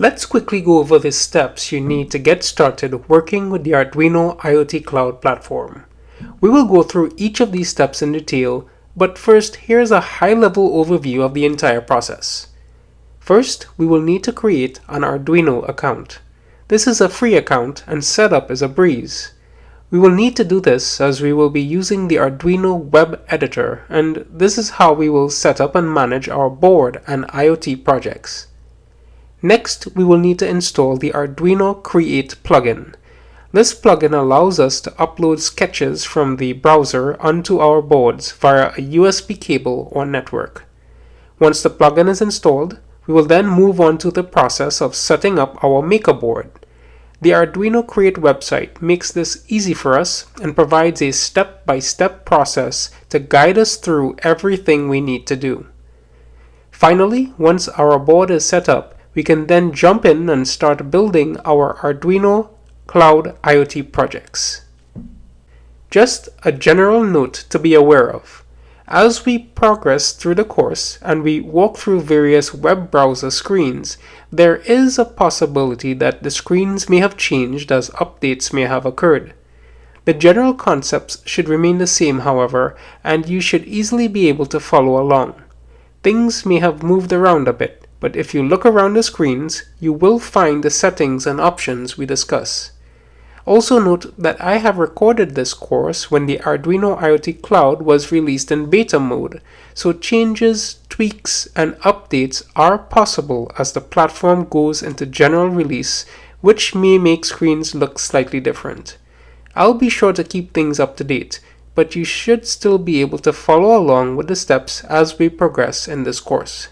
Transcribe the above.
Let's quickly go over the steps you need to get started working with the Arduino IoT Cloud platform. We will go through each of these steps in detail, but first here's a high-level overview of the entire process. First, we will need to create an Arduino account. This is a free account and setup is a breeze. We will need to do this as we will be using the Arduino web editor, and this is how we will set up and manage our board and IoT projects. Next, we will need to install the Arduino Create plugin. This plugin allows us to upload sketches from the browser onto our boards via a USB cable or network. Once the plugin is installed, we will then move on to the process of setting up our maker board. The Arduino Create website makes this easy for us and provides a step-by-step process to guide us through everything we need to do. Finally, once our board is set up, we can then jump in and start building our Arduino Cloud IoT projects. Just a general note to be aware of. As we progress through the course and we walk through various web browser screens, there is a possibility that the screens may have changed as updates may have occurred. The general concepts should remain the same, however, and you should easily be able to follow along. Things may have moved around a bit, but if you look around the screens, you will find the settings and options we discuss. Also note that I have recorded this course when the Arduino IoT Cloud was released in beta mode, so changes, tweaks, and updates are possible as the platform goes into general release, which may make screens look slightly different. I'll be sure to keep things up to date, but you should still be able to follow along with the steps as we progress in this course.